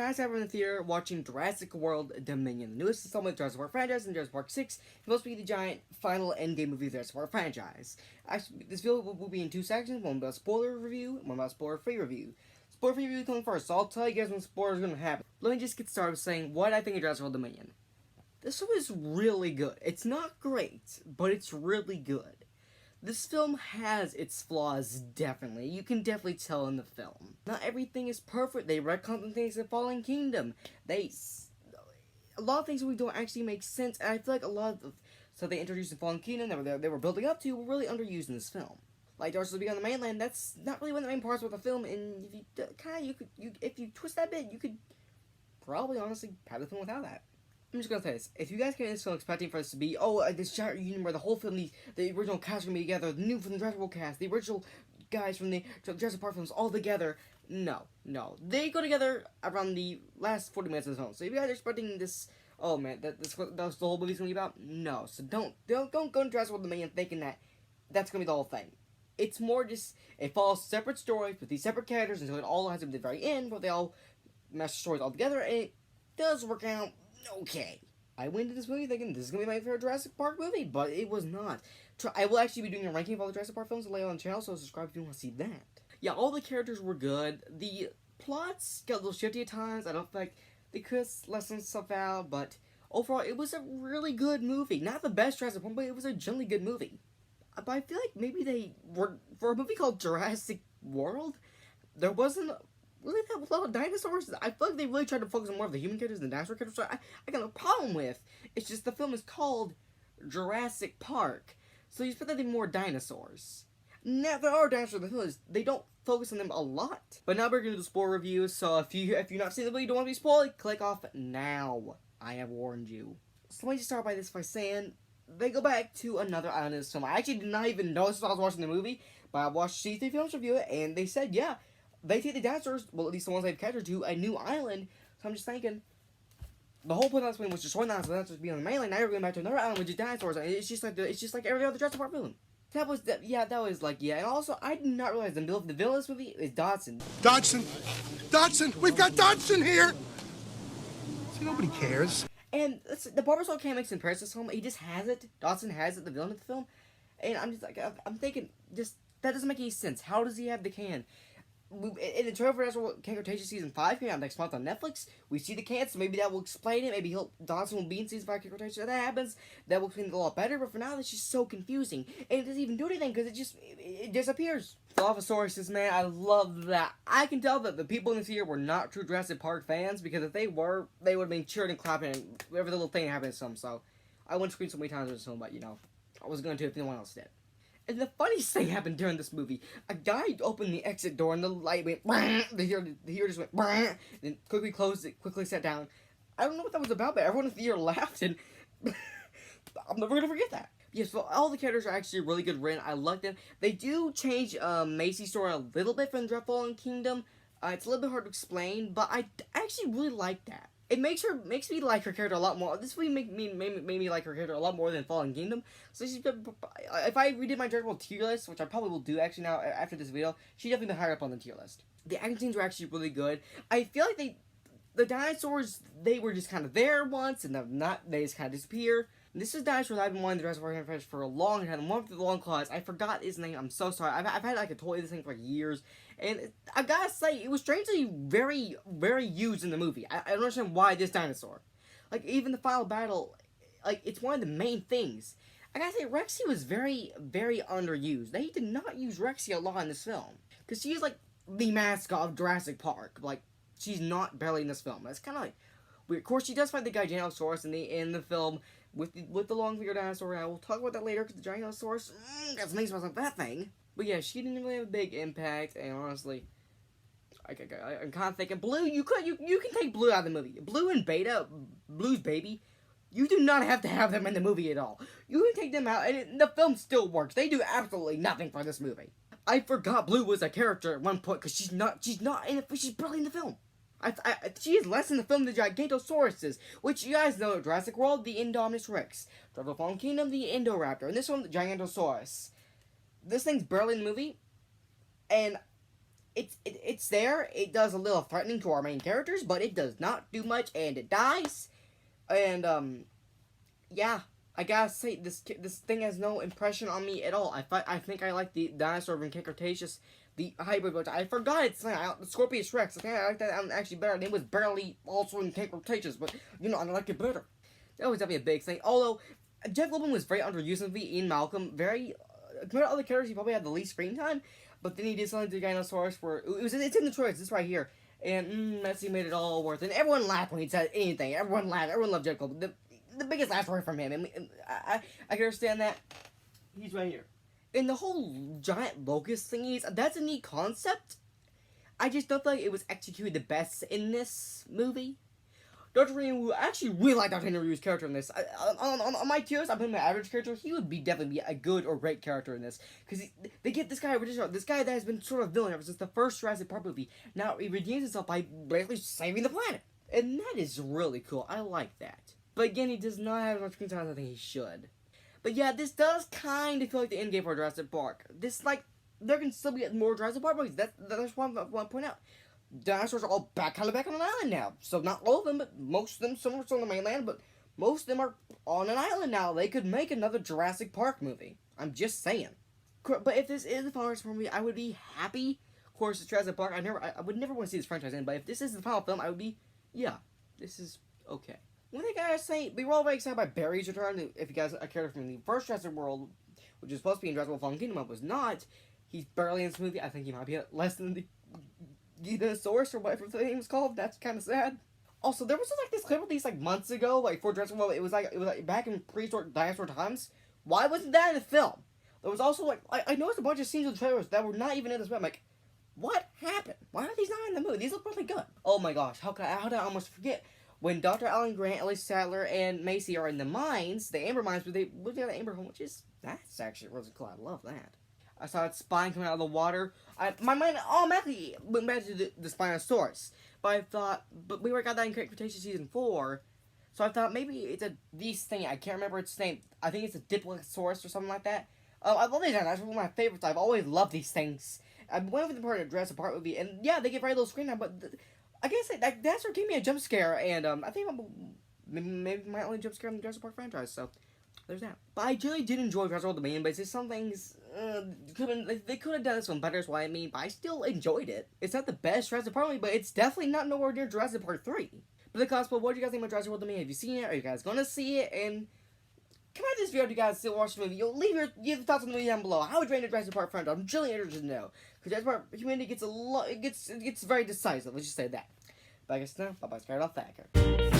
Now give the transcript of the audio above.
guys ever in the theater watching Jurassic World Dominion, the newest installment of the Jurassic Park franchise, and Jurassic Park 6, supposed to be the giant final endgame movie of the Jurassic Park franchise. Actually, this video will be in two sections, one about spoiler review, and one about spoiler-free review. Spoiler-free review coming first, so I'll tell you guys when spoilers are going to happen. Let me just get started with saying what I think of Jurassic World Dominion. This film is really good. It's not great, but it's really good. This film has its flaws, definitely. You can definitely tell in the film. Not everything is perfect. They retcon some things in Fallen Kingdom. A lot of things we don't actually make sense, and I feel like a lot of so they introduced in Fallen Kingdom that they were building up to were really underused in this film. Like Jurassic World on the mainland, that's not really one of the main parts of the film, and if if you twist that bit, you could probably honestly have the film without that. I'm just gonna say this. If you guys came in this film expecting for this to be, this giant reunion where the whole film, the original cast are gonna be together, the new from the Jurassic World cast, the original guys from the Jurassic Park films all together, no. They go together around the last 40 minutes of the film. So if you guys are expecting this, oh man, that's the whole movie's gonna be about, no. So don't go into Jurassic World Dominion thinking that that's gonna be the whole thing. It's more just, it follows separate stories with these separate characters until it all has to be the very end, but they all mesh stories all together, and it does work out okay. I went into this movie thinking this is going to be my favorite Jurassic Park movie, but it was not. I will actually be doing a ranking of all the Jurassic Park films later on the channel, so subscribe if you want to see that. Yeah, all the characters were good. The plots got a little shifty at times. I don't think they could have lessened stuff out, but overall, it was a really good movie. Not the best Jurassic Park, but it was a generally good movie. But I feel like maybe they were, for a movie called Jurassic World, there wasn't really that a lot of dinosaurs. I feel like they really tried to focus on more of the human characters than the dinosaur characters. So I got no problem with. It's just the film is called Jurassic Park, so you expect that there be more dinosaurs. Now there are dinosaurs in the film. They don't focus on them a lot. But now we're gonna do the spoiler review. So if you're not seeing the video, you don't want to be spoiled, click off now. I have warned you. So let me just start by saying they go back to another island in this film. I actually did not even notice while I was watching the movie, but I watched C3 Films review it, and they said, yeah, they take the dinosaurs, well, at least the ones they've captured, to a new island. So I'm just thinking, the whole point of this film was destroying the dinosaurs being on the mainland. Now you're going back to another island with just dinosaurs. And it's just like every other Jurassic Park film. That was And also, I did not realize the villain of this movie is Dodson. Dodson, we've got Dodson here. See, nobody cares. And the Barbasol can't make comparisons to this film. He just has it. Dodson has it, the villain of the film. And I'm just like, I'm thinking, that doesn't make any sense. How does he have the can? In the trailer for Jurassic World Cretaceous Season 5 coming out next month on Netflix, we see the can, so maybe that will explain it. Maybe Dodson will be in Season 5 Cretaceous. If that happens, that will explain it a lot better. But for now, it's just so confusing. And it doesn't even do anything because it disappears. Dilophosaurus, man, I love that. I can tell that the people in this theater were not true Jurassic Park fans, because if they were, they would have been cheering and clapping and every little thing happened to them. So I wouldn't scream so many times in this film, but I was going to if no one else did. And the funniest thing happened during this movie. A guy opened the exit door and the light went, the heater just went, then quickly closed it, quickly sat down. I don't know what that was about, but everyone in the theater laughed, and I'm never going to forget that. Yes, so all the characters are actually really good written. I like them. They do change Macy's story a little bit from Fallen Kingdom. It's a little bit hard to explain, but I actually really like that. It makes me like her character a lot more. This movie made me like her character a lot more than Fallen Kingdom. So if I redid my Jurassic World tier list, which I probably will do actually now after this video, she'd definitely be higher up on the tier list. The action scenes were actually really good. I feel like the dinosaurs, they were just kind of there once, and they just kind of disappear. This is dinosaurs I've been wanting the Jurassic Park franchise for a long time. One with the long claws. I forgot his name. I'm so sorry. I've had like a toy of this thing for years, and I gotta say it was strangely very, very used in the movie. I don't understand why this dinosaur. Like even the final battle, like it's one of the main things. I gotta say Rexy was very, very underused. They did not use Rexy a lot in this film because she's like the mascot of Jurassic Park. Like she's not barely in this film. That's kind of like weird. Of course, she does fight the Giganotosaurus in the film. With the long-fingered dinosaur, and I will talk about that later, because the Giganotosaurus got some things about that thing. But yeah, she didn't really have a big impact, and honestly, I'm kind of thinking, Blue, you can take Blue out of the movie. Blue and Beta, Blue's baby, you do not have to have them in the movie at all. You can take them out, and the film still works. They do absolutely nothing for this movie. I forgot Blue was a character at one point, because she's not in it, she's barely in the film. She is less in the film than the Gigantosauruses, which you guys know, Jurassic World, the Indominus Rex, Jurassic Fallen Kingdom, the Indoraptor, and this one, the Gigantosaurus. This thing's barely in the movie, and it's there. It does a little threatening to our main characters, but it does not do much, and it dies. And yeah, I gotta say this thing has no impression on me at all. I think I like the dinosaur from Cretaceous, the hybrid, but I forgot its name. The Scorpius Rex. I like that actually better. It was barely also in Cretaceous, but I like it better. That was definitely a big thing. Although Jeff Goldblum was very underused in the Ian Malcolm, very compared to other characters, he probably had the least screen time. But then he did something to Dinosaurus where it's in the trailers. This right here, and Messi made it all worth it. And everyone laughed when he said anything. Everyone laughed. Everyone loved Jeff Goldblum. The biggest laugh story from him. And I can understand that. He's right here. And the whole giant locust thingies, that's a neat concept. I just don't feel like it was executed the best in this movie. Dr. Henry, I actually really like Dr. Henry's character in this. On my tiers, I put him an average character. He would definitely be a good or great character in this. Because they get this guy that has been sort of villain ever since the first Jurassic Park movie. Now he redeems himself by basically saving the planet. And that is really cool. I like that. But again, he does not have as much screen time as I think he should. But yeah, this does kind of feel like the end game for Jurassic Park. There can still be more Jurassic Park movies. That's what I want to point out. Dinosaurs are all back on an island now. So not all of them, but most of them. Some are still on the mainland, but most of them are on an island now. They could make another Jurassic Park movie. I'm just saying. But if this is the final Jurassic Park movie, I would be happy. Of course, it's Jurassic Park. I would never want to see this franchise end. But if this is the final film, I would be, yeah, this is okay. One thing I gotta say, we were all very excited by Barry's return. If you guys are a character from the first Jurassic World, which is supposed to be in Jurassic World Fallen Kingdom, but was not. He's barely in this movie. I think he might be less than the source or whatever the name was called. That's kind of sad. Also, there was this clip released months ago, for Jurassic World. It was back in prehistoric dinosaur times. Why wasn't that in the film? There was also I noticed a bunch of scenes in the trailers that were not even in this film. What happened? Why are these not in the movie? These look really good. Oh my gosh, how did I almost forget? When Dr. Alan Grant, Ellie Sattler, and Macy are in the mines, the Amber mines, but they live near the Amber home, that's actually really cool. I love that. I saw its spine coming out of the water. My mind automatically went back to the Spinosaurus. But we already got that in Cretaceous Season 4. So I thought maybe it's these thing. I can't remember its name. I think it's a Diplosaurus or something like that. I love these dinosaurs. That's one of my favorites. I've always loved these things. I'm one of the part of Jurassic Park movie, and yeah, they get very little screen time, but I guess that dinosaur gave me a jump scare, and I think maybe my only jump scare in the Jurassic Park franchise, so there's that. But I really did enjoy Jurassic World Dominion, but it's just some things, they could have done this one better, is what I mean, but I still enjoyed it. It's not the best Jurassic Park movie, but it's definitely not nowhere near Jurassic Park 3. But the cosplay, what do you guys think about Jurassic World Dominion? Have you seen it? Are you guys gonna see it? And comment this video if you guys still watch the movie. You'll leave your thoughts on the movie down below. How would you rate the Jurassic Park franchise? I'm really interested to know. Because Jurassic Park community gets it gets very decisive, let's just say that. But I guess now, bye-bye, Skylar Thacker.